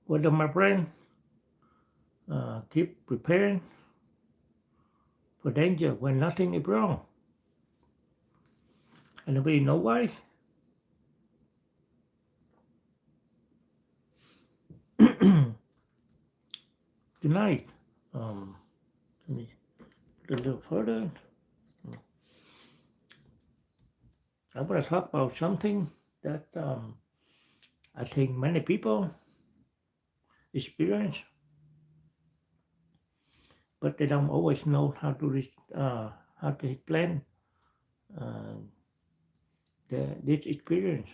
What my brain keep preparing for danger when nothing is wrong. Anybody know why? Tonight, let me put a little further. I want to talk about something that I think many people experience, but they don't always know how to explain uh, this experience.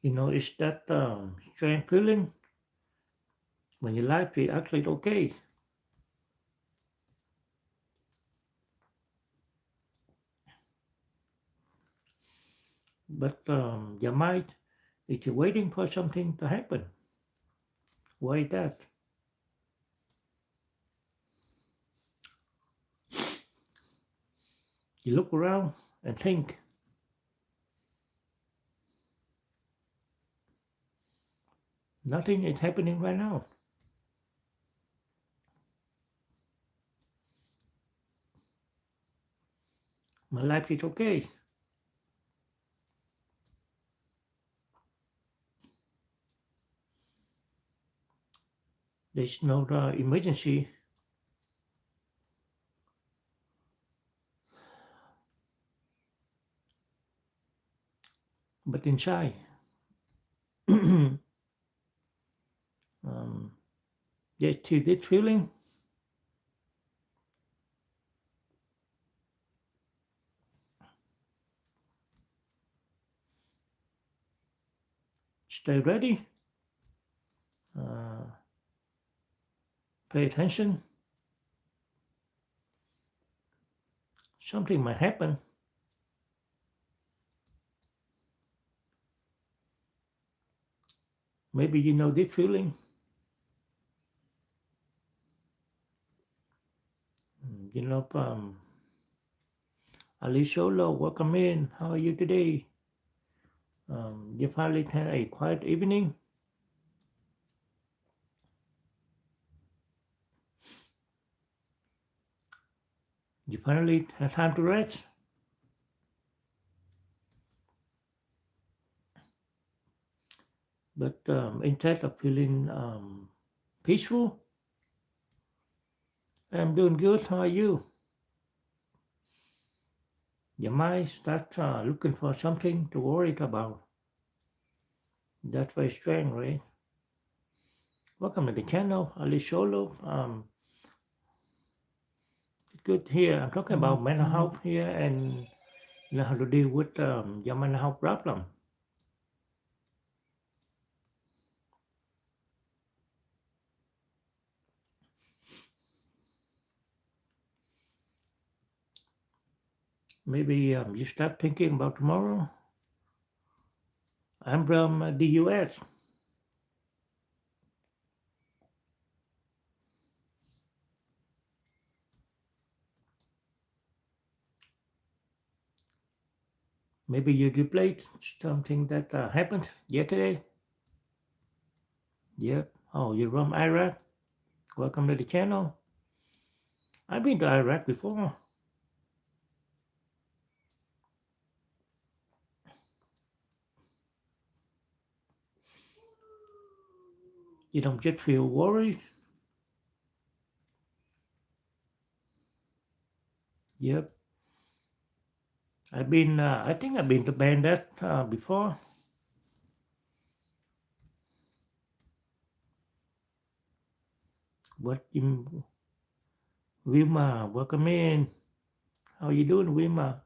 It's that strange feeling when your life is actually okay, but your mind is waiting for something to happen. Why is that? You look around and think nothing is happening right now. My life is okay. There's no emergency, but inside, um, there's still this feeling. Stay ready. Uh, pay attention. Something might happen. Maybe you know this feeling. Ali Solo, welcome in. How are you today? You finally had a quiet evening. You finally had time to rest. But instead of feeling peaceful, I'm doing good. How are you? Your mind starts looking for something to worry about. That's very strange, right? Welcome to the channel, Ali Solo. It's good here. I'm talking about mental health here and how to deal with your mental health problem. Maybe you start thinking about tomorrow. I'm from the US. Maybe you replayed something that happened yesterday. Yep. Oh, you're from Iraq. Welcome to the channel. I've been to Iraq before. You don't just feel worried. Yep. I think I've been to Baghdad before. But in Wilma, welcome in. How you doing, Wilma?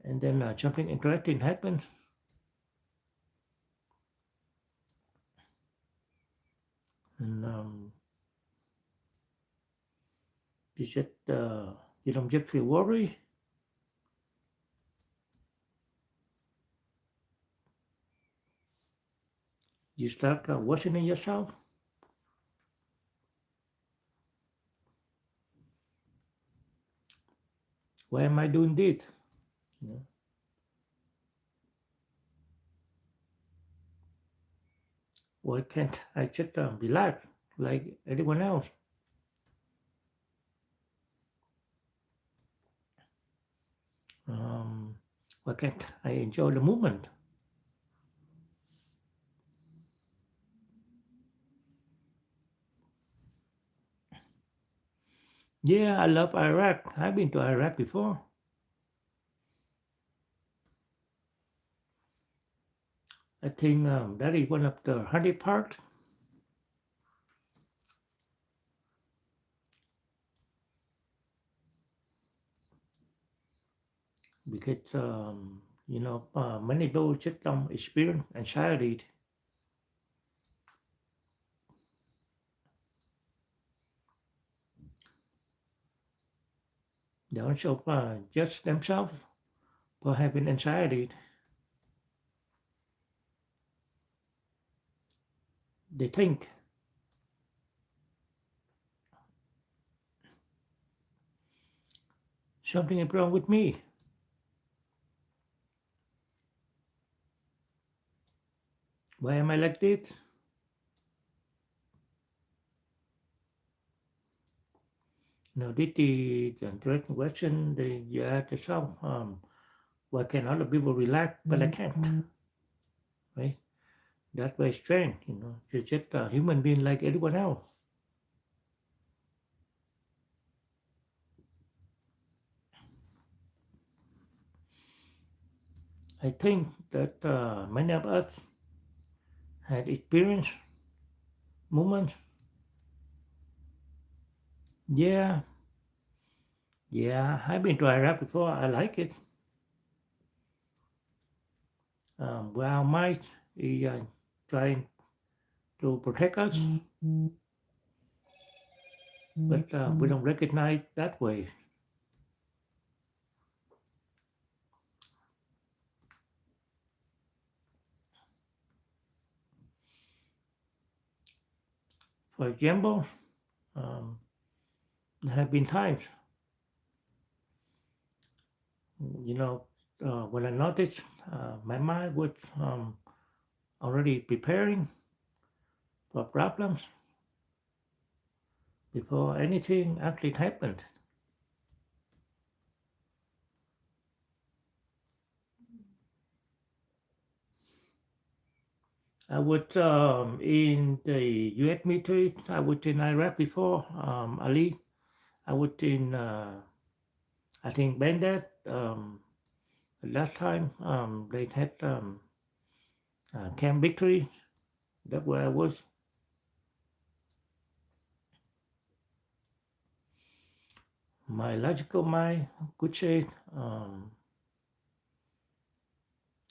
And then something interesting happened. And you just, you don't just feel worried. You start questioning yourself. Why am I doing this? You know, why can't I just relax like anyone else? Um, why can't I enjoy the moment? Yeah, I love Iraq. I've been to Iraq before. I think that is one of the hardest parts because many people just don't experience anxiety. They also judge themselves for having anxiety. They think something is wrong with me. Why am I like this? No, this is the direct question that you ask yourself. Why can other people relax but I can't? Right? That's very strange. You're just a human being like anyone else. I think that many of us had experienced moments. Yeah, yeah, I've been to Iraq before. I like it. Well, might is trying to protect us, but we don't recognize that way. For example, um, there have been times, you know, when I noticed my mind was already preparing for problems before anything actually happened. I was in the U.S. military. I was in Iraq before, Ali. I was in, I think, Baghdad. Last time they had Camp Victory. That's where I was. My logical mind could say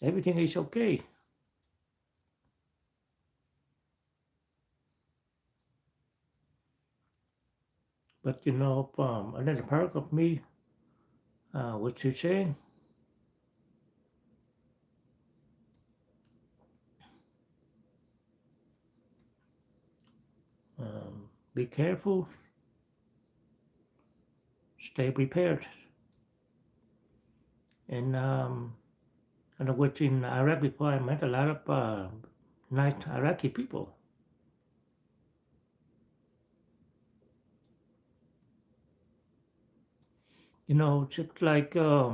everything is okay. But another part of me was saying, be careful, stay prepared. And I was in Iraq before. I met a lot of nice Iraqi people. Just like a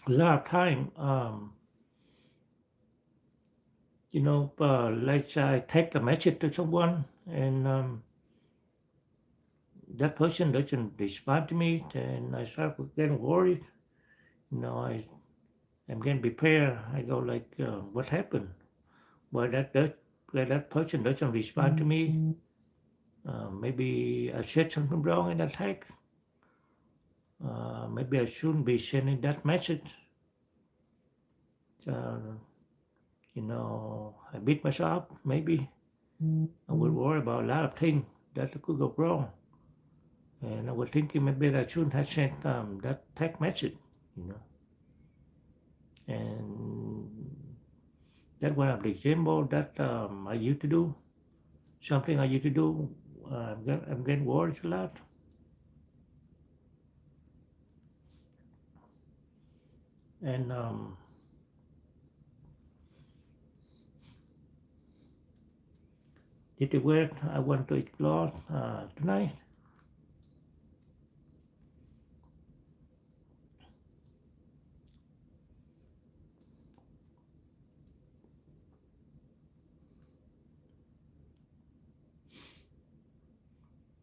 lot of time, like I take a message to someone and that person doesn't respond to me, and I start getting worried. I am getting prepared. I go like, what happened? Why that person doesn't respond to me? Maybe I said something wrong in that text. Maybe I shouldn't be sending that message. Uh, I beat myself. Maybe I would worry about a lot of things that could go wrong. And I was thinking maybe I shouldn't have sent that text message. You know, and that one of the example that I used to do. Something I used to do. I'm getting worried a lot. And this is where I want to explore tonight.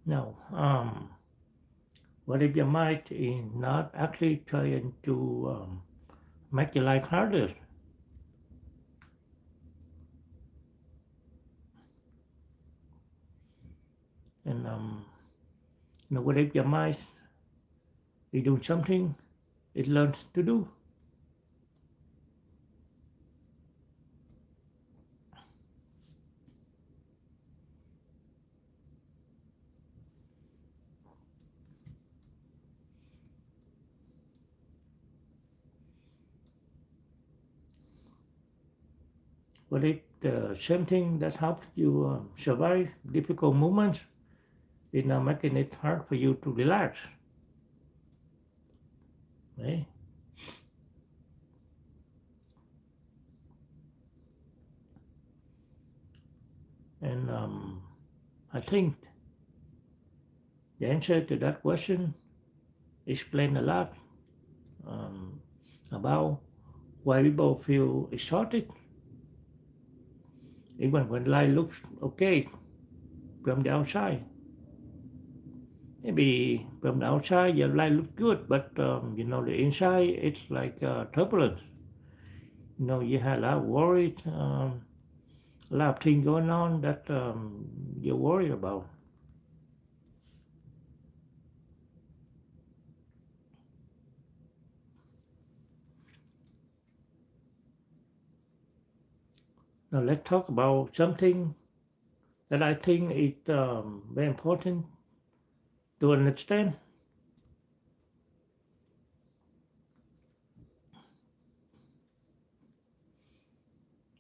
Now, what if your mind is not actually trying to make your life harder? And what if your mind is doing something it learns to do? What if the same thing that helps you survive difficult moments is now making it hard for you to relax? Right? And I think the answer to that question explains a lot um, about why people feel exhausted even when life looks okay from the outside. Maybe from the outside your life looks good, but the inside it's like turbulence. You have a lot of worries, a lot of things going on that you worry about. Now let's talk about something that I think is very important to understand.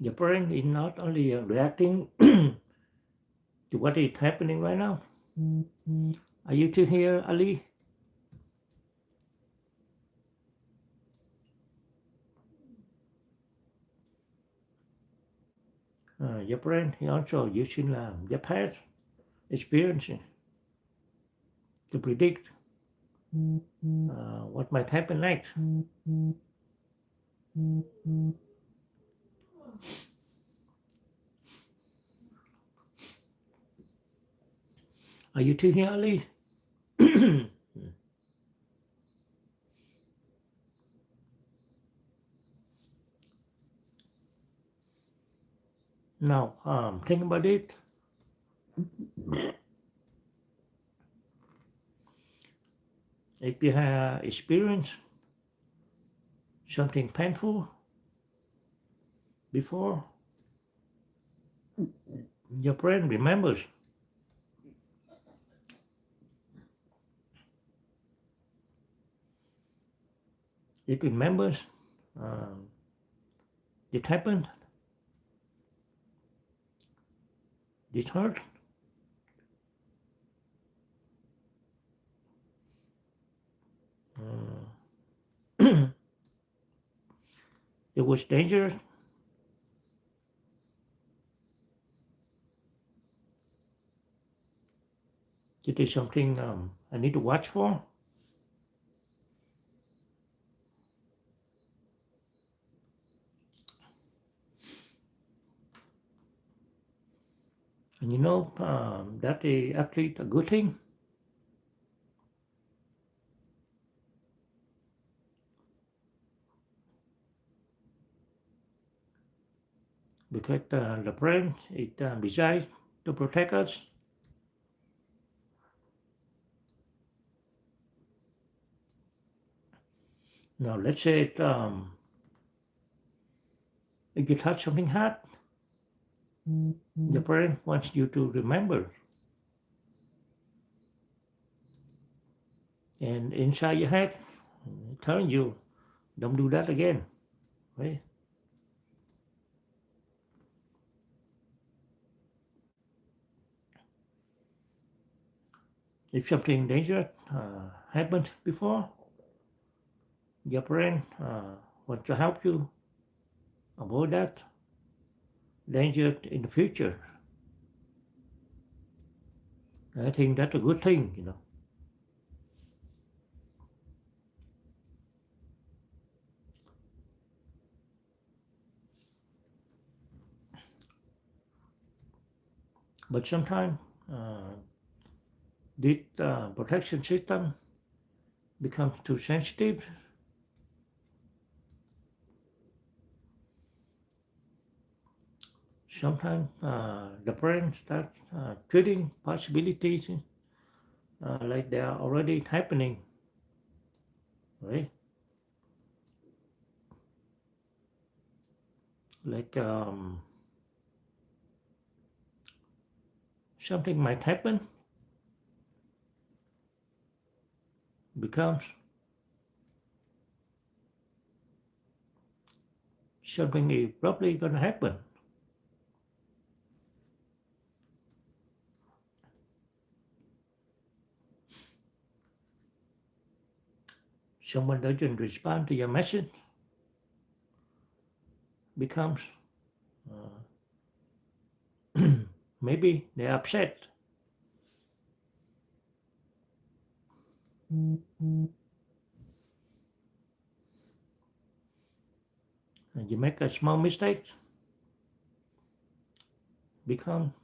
Your brain is not only reacting to what is happening right now. Are you still here, Ali? Your brain is also using your past experiences to predict what might happen next. Are you still here, Ali? Now, think about it. If you have experienced something painful before, your brain remembers. It remembers um, it happened, this hurt, it was dangerous. It is something I need to watch for. And that is actually a good thing because the brain is designed to protect us. Now, let's say if you touch something hot, the brain wants you to remember. And inside your head, telling you, don't do that again. Right? If something dangerous happened before, your brain want to help you avoid that danger in the future. I think that's a good thing. But sometimes uh, this protection system becomes too sensitive. Sometimes the brain starts treating possibilities like they are already happening, right? Like something might happen becomes something is probably going to happen. Someone doesn't respond to your message becomes maybe they're upset. And you make a small mistake become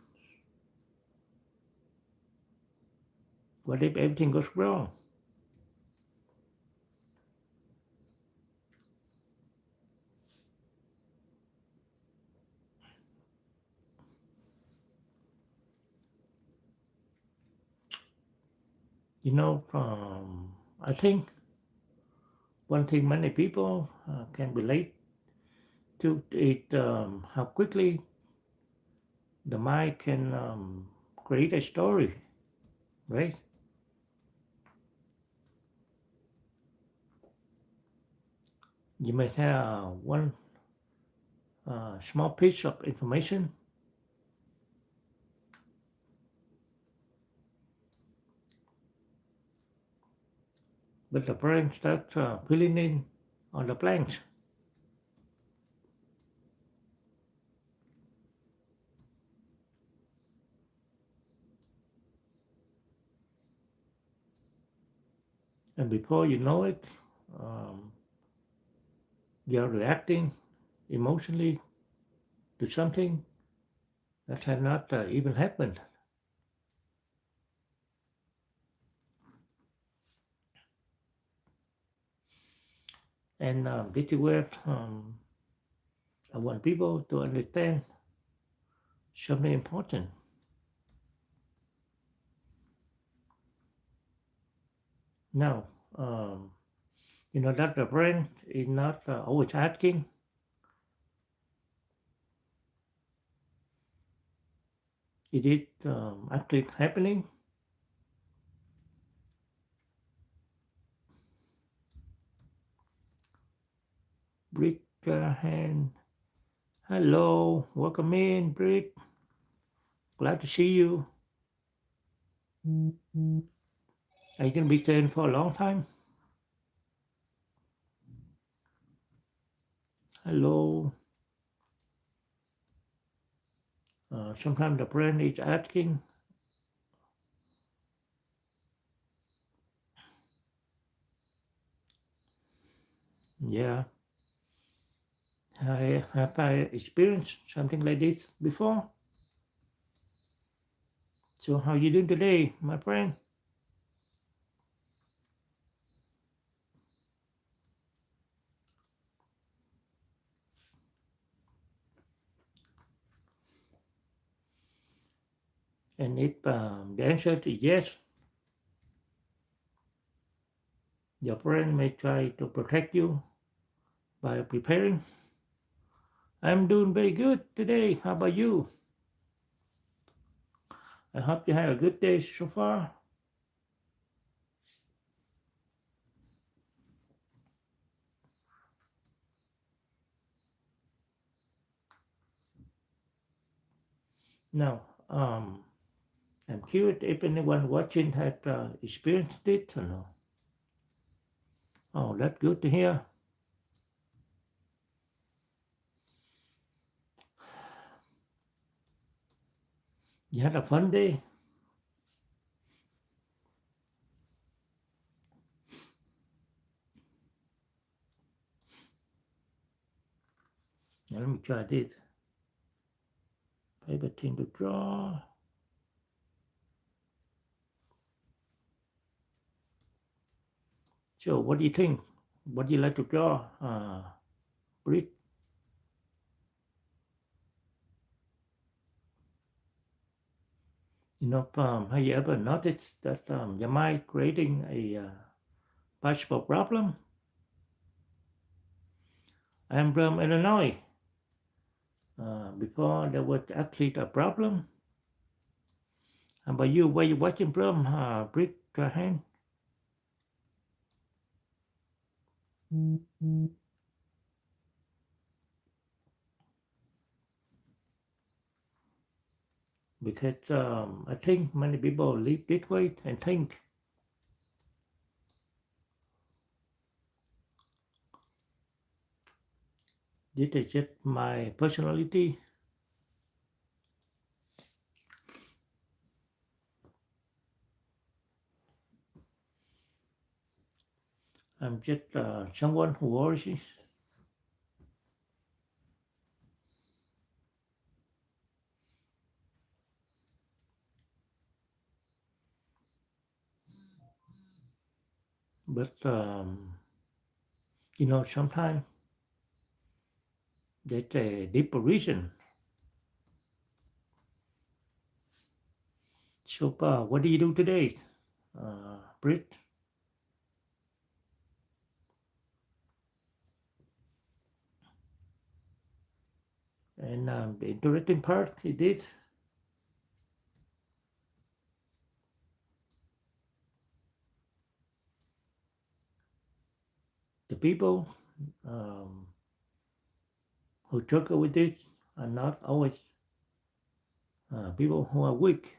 what if everything goes wrong? I think one thing many people can relate to it how quickly the mind can create a story, right? You may have one small piece of information, but the brain starts filling in on the blanks. And before you know it, um, you're reacting emotionally to something that had not even happened. And this is where I want people to understand something important. Now, um, that the brain is not always asking, is it actually happening? Brick hand. Hello, welcome in, Brick. Glad to see you. Are you going to be staying for a long time? Hello. Sometimes the brain is asking, yeah, have I experienced something like this before? So how you doing today, my friend? And if the answer is yes, your brain may try to protect you by preparing. I'm doing very good today. How about you? I hope you had a good day so far. Now, I'm curious if anyone watching had experienced it or no. Oh, that's good to hear. You had a fun day? Now let me try this. Paper thin to draw. So what do you think? What do you like to draw? Brick? Have you ever noticed that your mind creating a possible problem? I'm from Illinois. Before there was actually a problem. But you, where you watching from? Brick hand? Because I think many people live this way and think this is just my personality. I'm just someone who worries. But sometimes there's a deeper reason. So, what do you do today, Brit? And the interesting part is this: the people um, who struggle with this are not always people who are weak.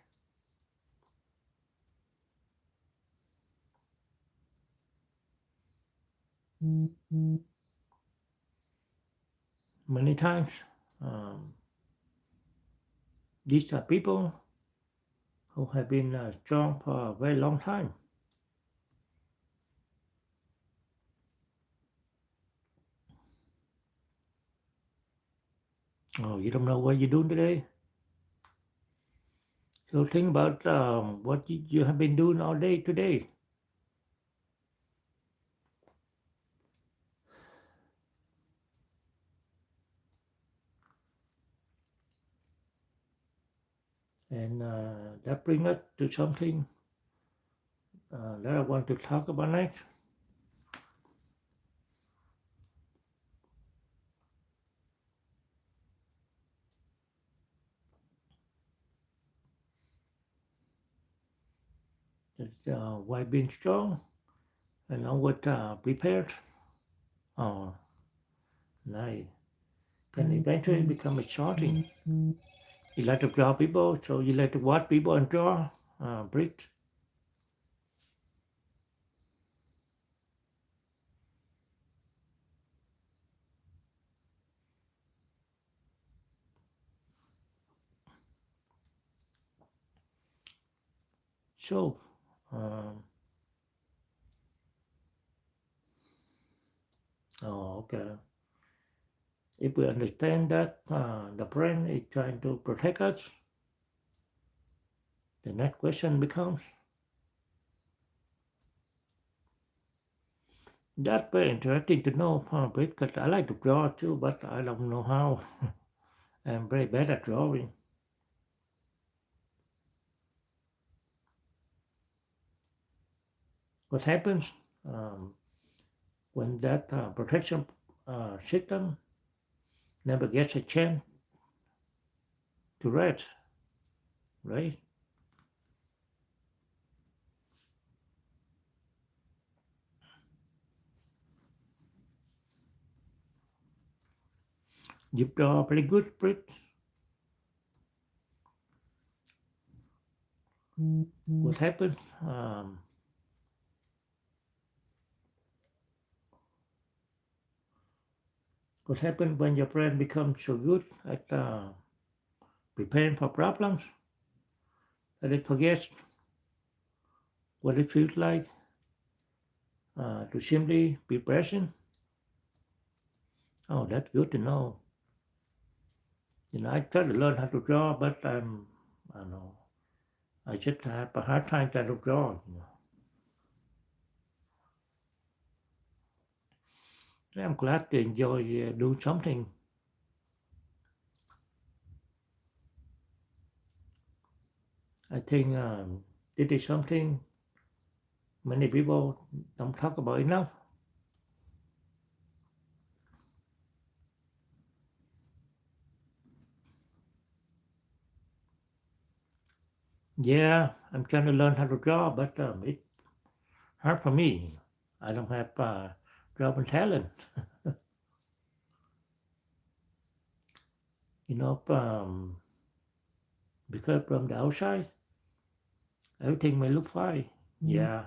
Many times, um, these are people who have been strong for a very long time. Oh, you don't know what you're doing today? So think about what you have been doing all day today. And that brings us to something that I want to talk about next. It's why being strong and always prepared nice can eventually become exhausting. You like to draw people, so you like to watch people and draw, Brit. So, um, okay. If we understand that the brain is trying to protect us, the next question becomes, that's very interesting to know, because I like to draw too, but I don't know how. I'm very bad at drawing. What happens um, when that protection system never gets a chance to rest, right? You draw pretty good, Brit. What happens? What happens when your brain becomes so good at preparing for problems? Let it forget what it feels like to simply be present. Oh, that's good to know. I try to learn how to draw, but I don't know, I just have a hard time trying to draw. I'm glad to enjoy doing something. I think this is something many people don't talk about enough. Yeah, I'm trying to learn how to draw, but it's hard for me. I don't have drawing talent. Because from the outside, everything may look fine. Yeah,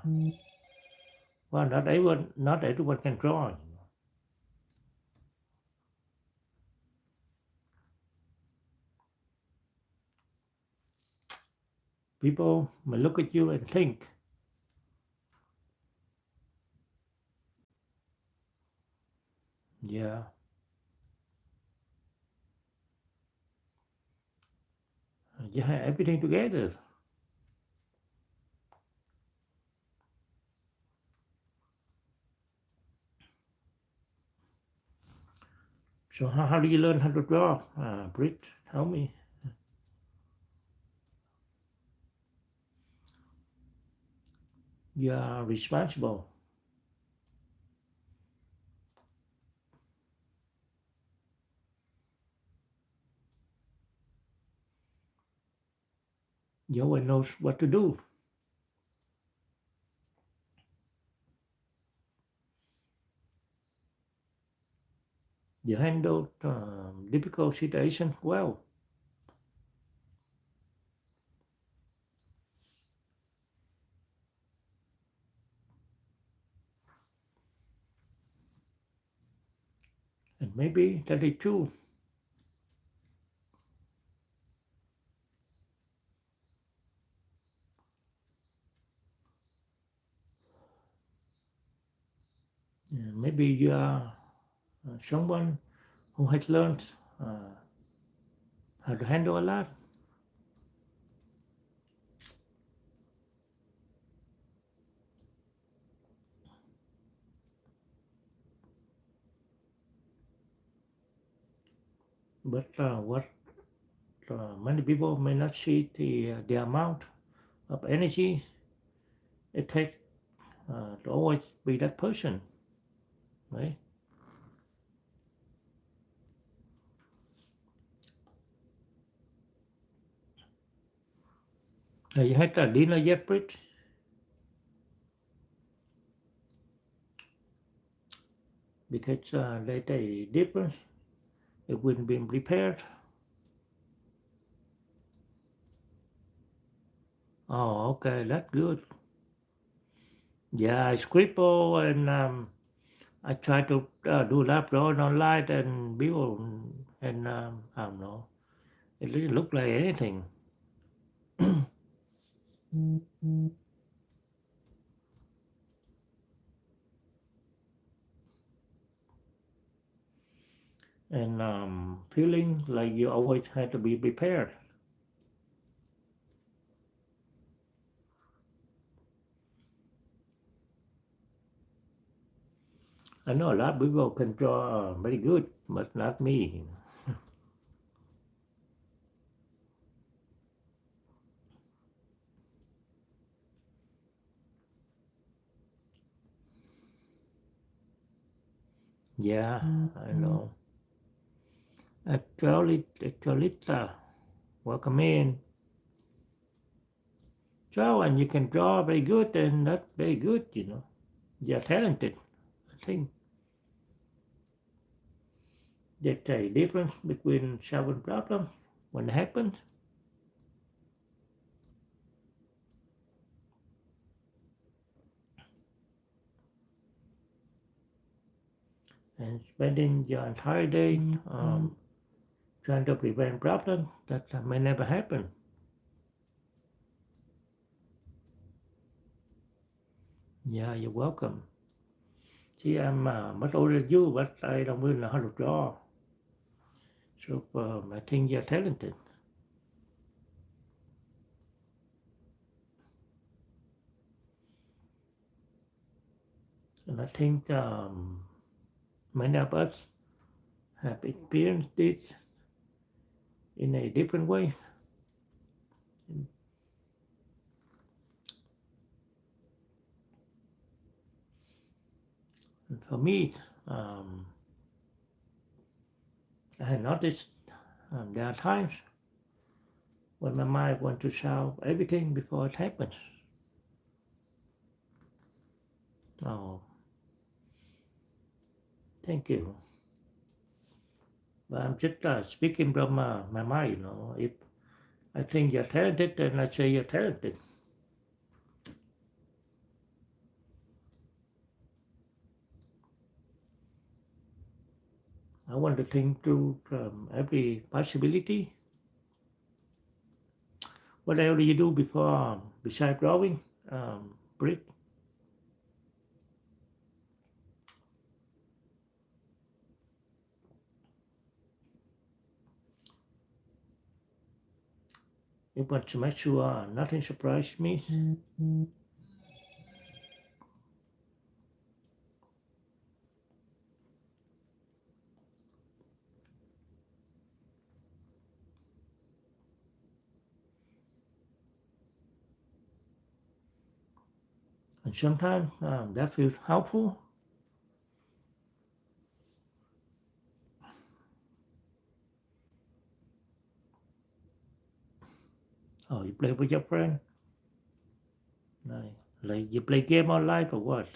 well, not everyone can draw. People may look at you and think, yeah, you have everything together. So how do you learn how to draw? Britt, tell me. You are responsible. You always knows what to do. You handle difficult situations well. And maybe that is true. Maybe you are someone who has learned uh, how to handle a lot. But what many people may not see the amount of energy it takes to always be that person, right? You had a dinner yet, Brit? Because there's a difference. It wouldn't be prepared. Oh, okay, that's good. Yeah, I scribble and I try to do lab drawing online and people and I don't know. It doesn't look like anything. And feeling like you always had to be prepared. I know a lot of people can draw very good, but not me. Yeah, I know. Actually, welcome in. So, and you can draw very good, and that's very good. You're talented. I think there's a difference between solving problems when it happens and spending your entire day trying to prevent problems that may never happen. Yeah, you're welcome. See, I'm much older than you, but I don't really know how to draw. So I think you're talented. And I think many of us have experienced this in a different way. And for me, um, I had noticed there are times when my mind wants to solve everything before it happens. Oh, thank you. But I'm just speaking from my mind, If I think you're talented, then I say you're talented. I want to think through every possibility. What else do you do before, besides drawing, Brit? You want to make sure nothing surprises me. And sometimes that feels helpful. Oh, you play with your friend? Nice. Like you play game online or what?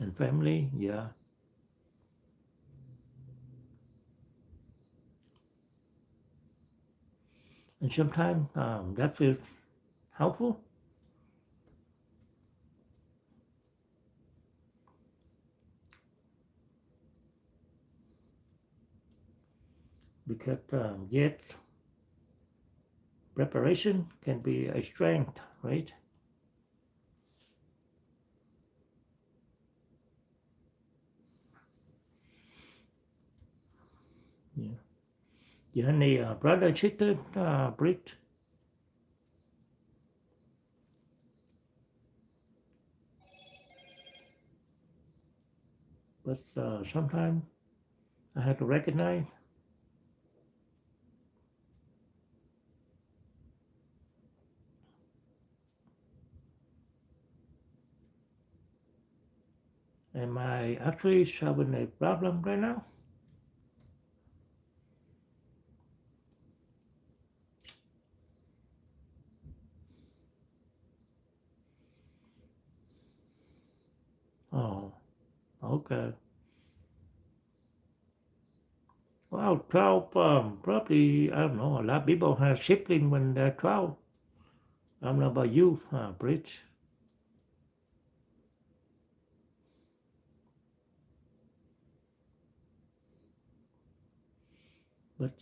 And family, yeah. And sometimes that feels helpful because yet preparation can be a strength, right? Yeah. You have any brother, sister, Brit? But sometimes I have to recognize, am I actually solving a problem right now? Oh, okay. Well, 12, probably, I don't know, a lot of people have siblings when they're 12. I don't know about you, Brit, but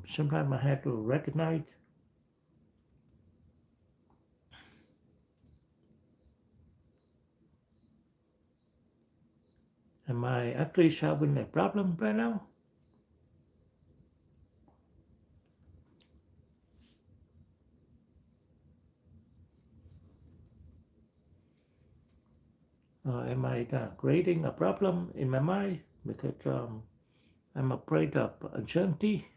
sometimes I have to recognize, am I actually solving a problem right now? Am I creating a problem in my mind because I'm afraid of uncertainty?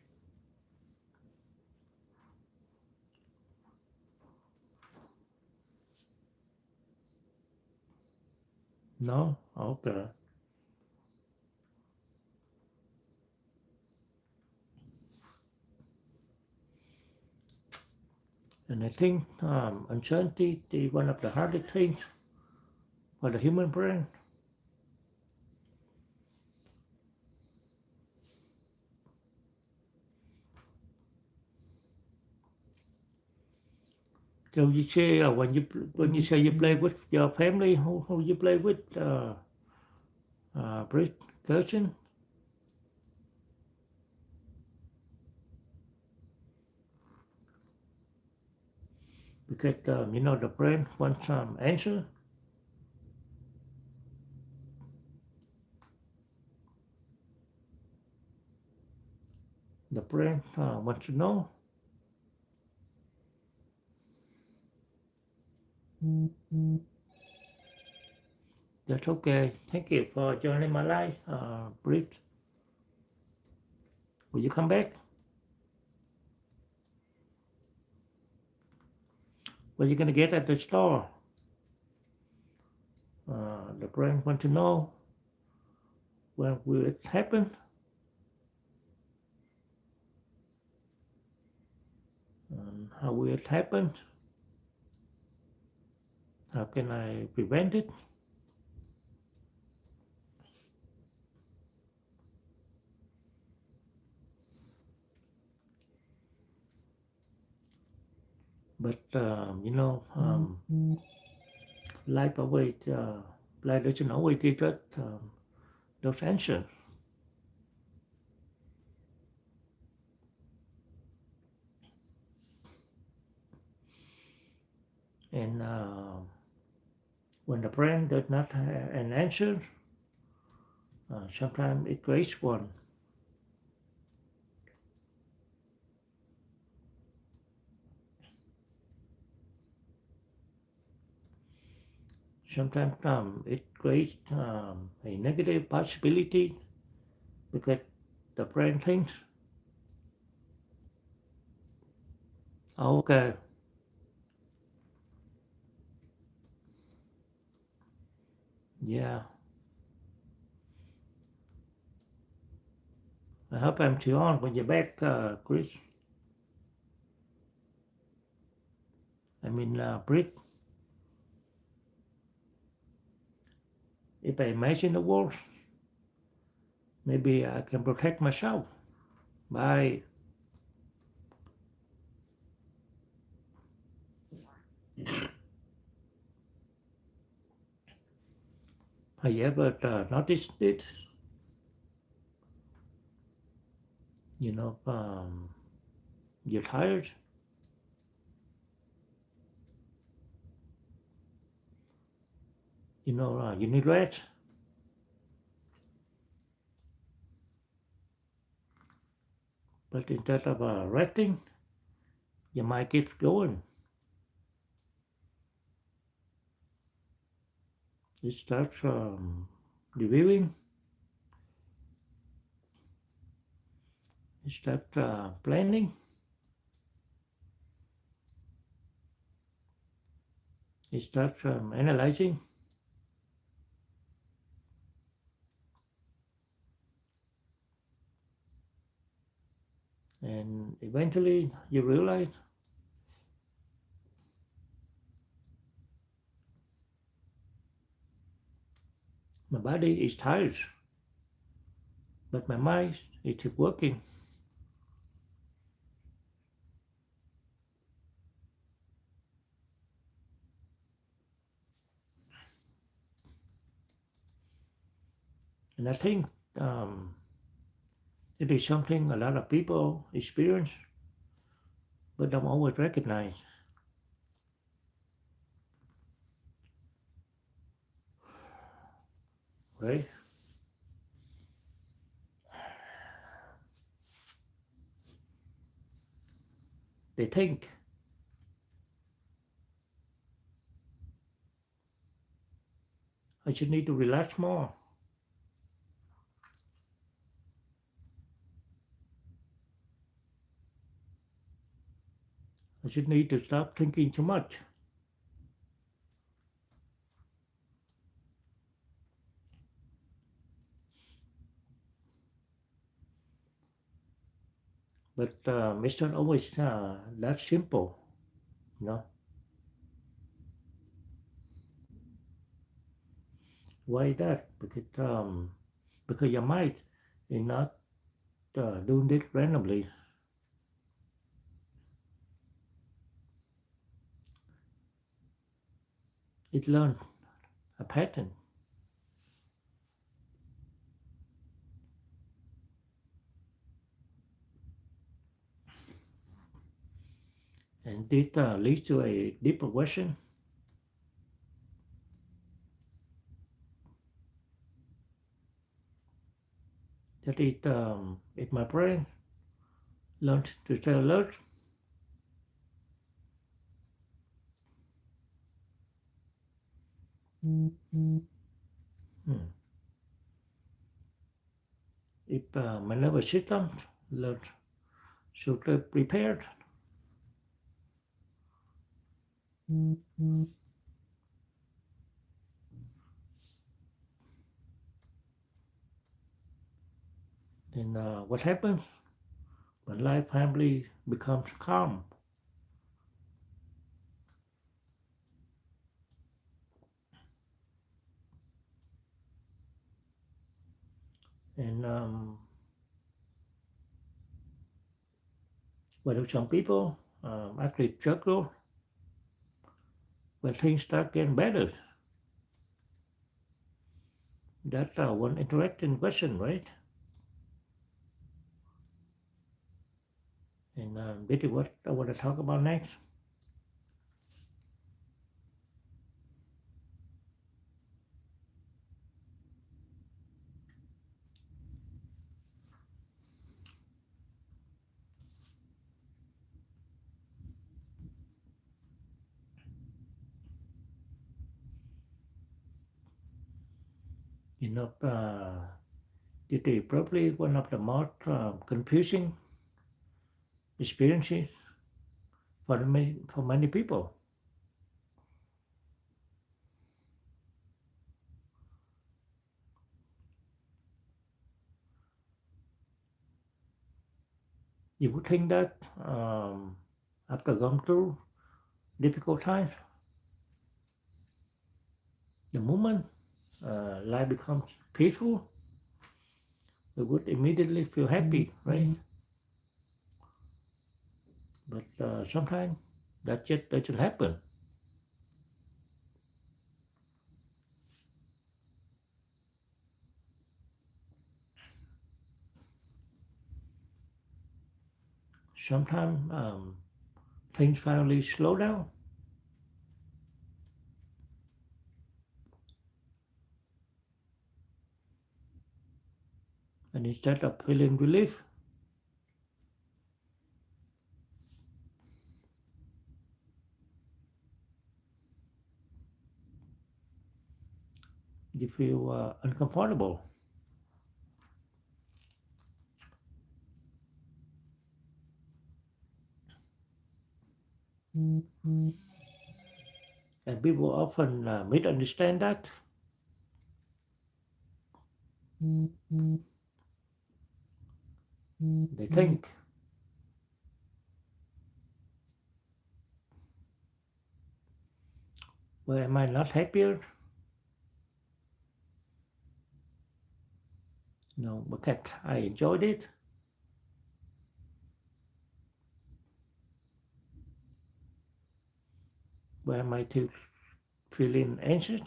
No? Okay. And I think uncertainty is one of the hardest things for the human brain. So you say when you say you play with your family, who you play with? Brit, cousin? because the brain wants some answer. The brain wants to know. That's okay. Thank you for joining my life, Brit. Will you come back? What are you gonna get at the store? The brain wants to know when will it happen, and how will it happen? How can I prevent it? But life always, life doesn't always give us those answers. And when the brain does not have an answer, sometimes it creates one. Sometimes it creates a negative possibility because the brain thinks, okay, yeah, I hope I'm still on when you're back, Chris. I mean, Brit, if I imagine the world, maybe I can protect myself. Bye. Have you ever noticed it? You know, you're tired, you need rest, but instead of resting, your mind keeps going. It starts reviewing, it starts planning, it starts analyzing, and eventually you realize my body is tired, but my mind is still working. And I think um, it is something a lot of people experience, but don't always recognize, right? They think I should need to relax more. I should need to stop thinking too much. But it's not always that simple, you know. Why that? Because your mind is not doing this randomly. It learned a pattern, and this leads to a deeper question that if my brain learns to stay alert, hmm, if my nervous system learns to stay prepared, then what happens when life finally becomes calm? And why do some people actually struggle when things start getting better? That's one interesting question, right? And this is what I want to talk about next. You know, this is probably one of the most confusing experiences for many people. You would think that after going through difficult times, the moment life becomes peaceful, we would immediately feel happy, right? But sometimes that just doesn't happen. Sometimes things finally slow down, and instead of feeling relief, you feel uncomfortable. And people often misunderstand that. They think, well, am I not happier? No, but I enjoyed it. Why am I still feeling anxious?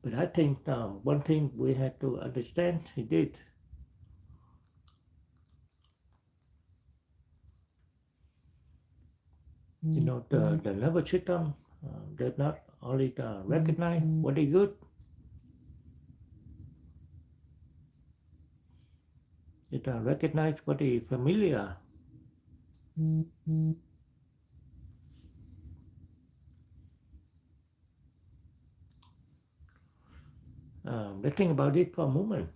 But I think one thing we have to understand is this. You know, the nervous system does not only recognize what is good, it recognizes what is familiar. Let's think about it for a moment.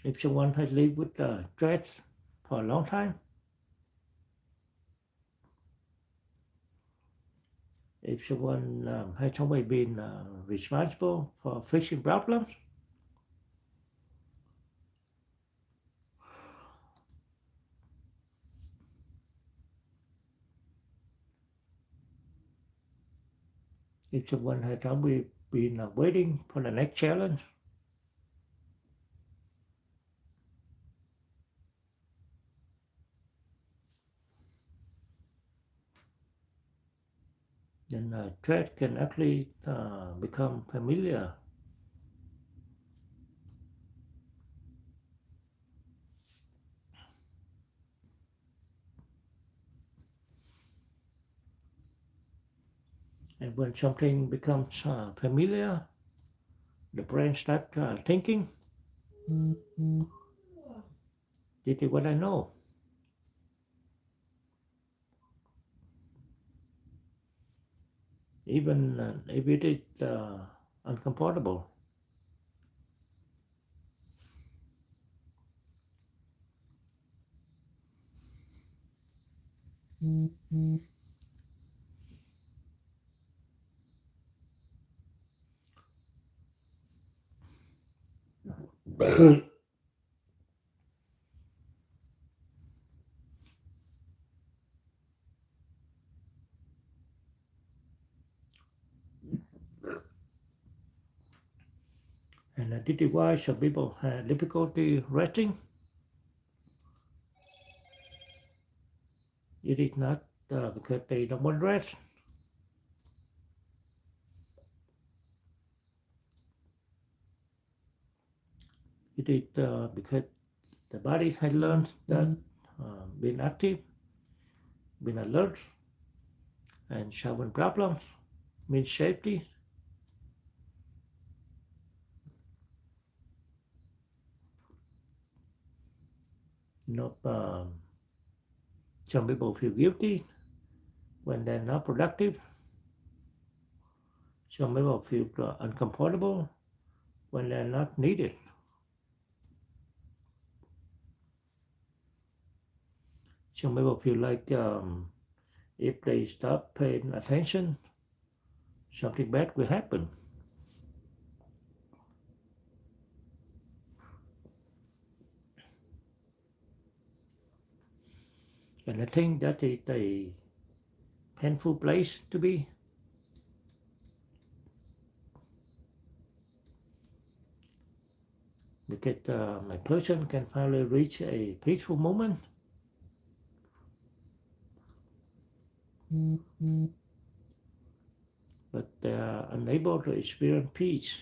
If someone has lived with stress for a long time, if someone has always been responsible for fixing problems, if someone has always been waiting for the next challenge, then threat can actually become familiar. And when something becomes familiar, the brain starts thinking, this is what I know, even if it is uncomfortable. And this is why some people have difficulty resting. It is not because they don't want rest. It is because the body has learned that being active, being alert, and solving problems means safety. You know, some people feel guilty when they're not productive. Some people feel uncomfortable when they're not needed. Some people feel like if they stop paying attention, something bad will happen. And I think that is a painful place to be because a person can finally reach a peaceful moment, but they are unable to experience peace.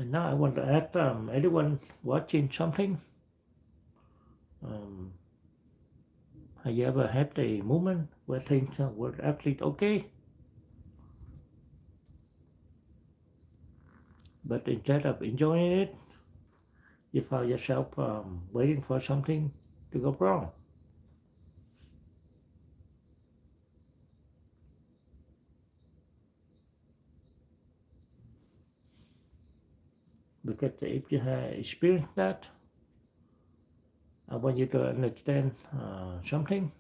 And now I want to ask anyone watching something, um, have you ever had a moment where things were actually okay, but instead of enjoying it, you found yourself waiting for something to go wrong? Because if you have experienced that, I want you to understand something.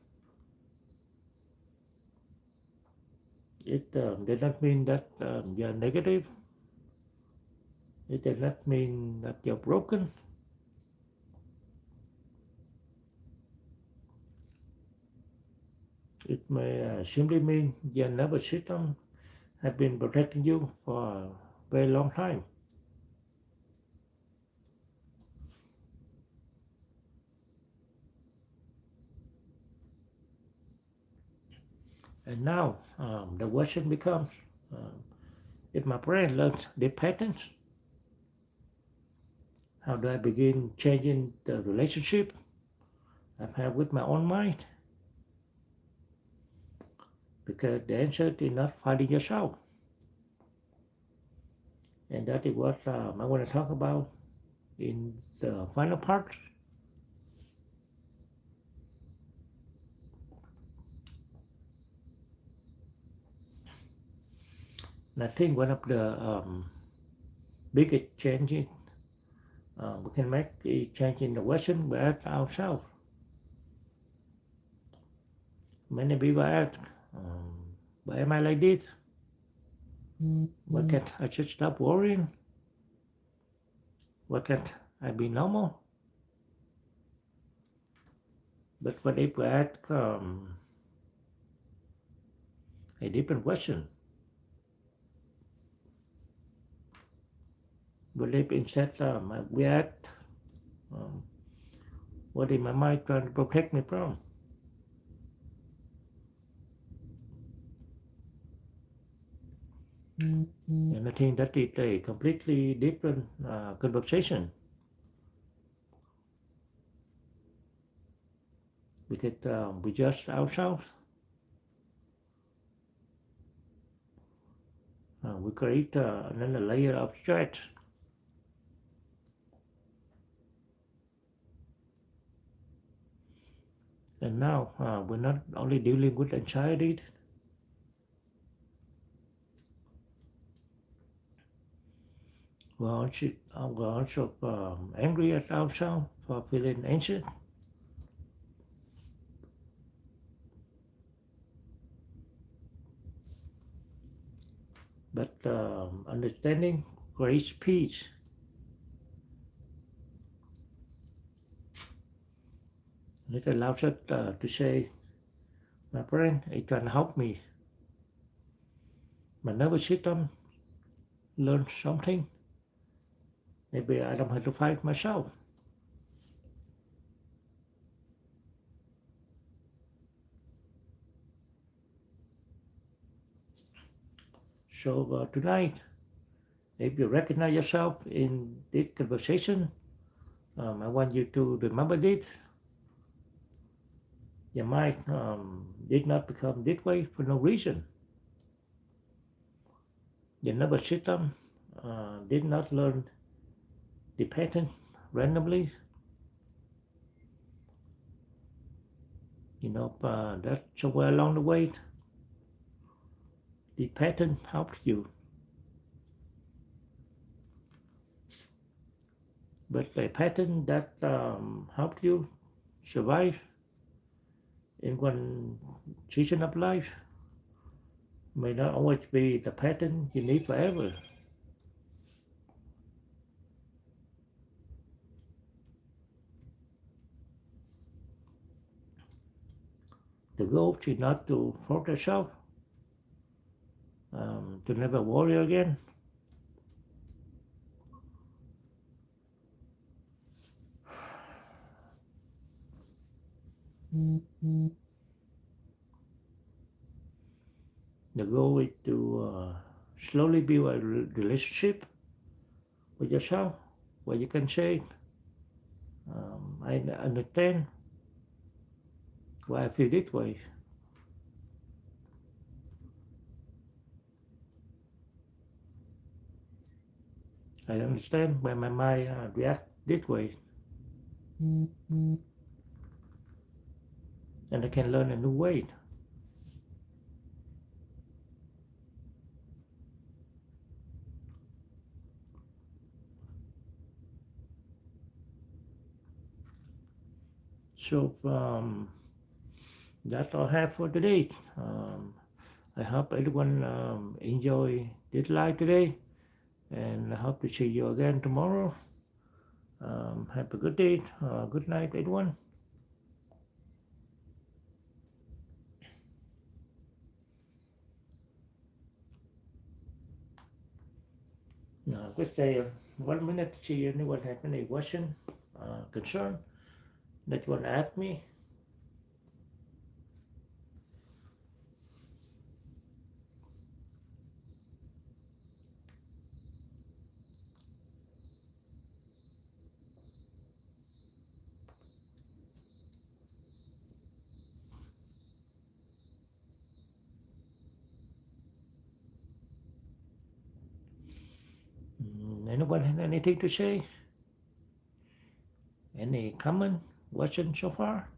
It does not mean that you're negative. It does not mean that you're broken. It may simply mean your nervous system have been protecting you for a very long time. And now the question becomes, if my brain learns the patterns, how do I begin changing the relationship I've had with my own mind? Because the answer is not finding yourself. And that is what I want to talk about in the final part. And I think one of the biggest changes we can make is changing the question we ask ourselves. Many people ask, why am I like this? Why can't I just stop worrying? Why can't I be normal? But what if we ask a different question? What if instead we ask, Um, what is my mind trying to protect me from? And I think that is a completely different conversation because we judge ourselves. We create another layer of stress. And now we're not only dealing with anxiety, we're also angry at ourselves for feeling anxious. But understanding creates peace. It allows us to say, my friend, it can help me. My nervous system learn something. Maybe I don't have to fight myself. So tonight, if you recognize yourself in this conversation, I want you to remember this. Your mind did not become this way for no reason. Your nervous system did not learn the pattern randomly. That somewhere along the way, the pattern helps you. But a pattern that helped you survive in one season of life may not always be the pattern you need forever. The goal is not to force yourself, to never worry again. The goal is to slowly build a relationship with yourself where you can say, I understand why I feel this way. I understand why my mind reacts this way. And I can learn a new way. So that's all I have for today. I hope everyone enjoy this live today, and I hope to see you again tomorrow. Have a good day. Good night, everyone. Let's say 1 minute to see anyone have any question, concern that you want to ask me. Anyone have anything to say? Any comment, question so far?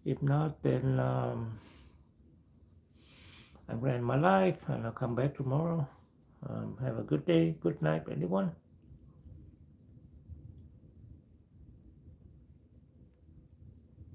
If not, then I'm going my life and I'll come back tomorrow. Have a good day, good night, everyone.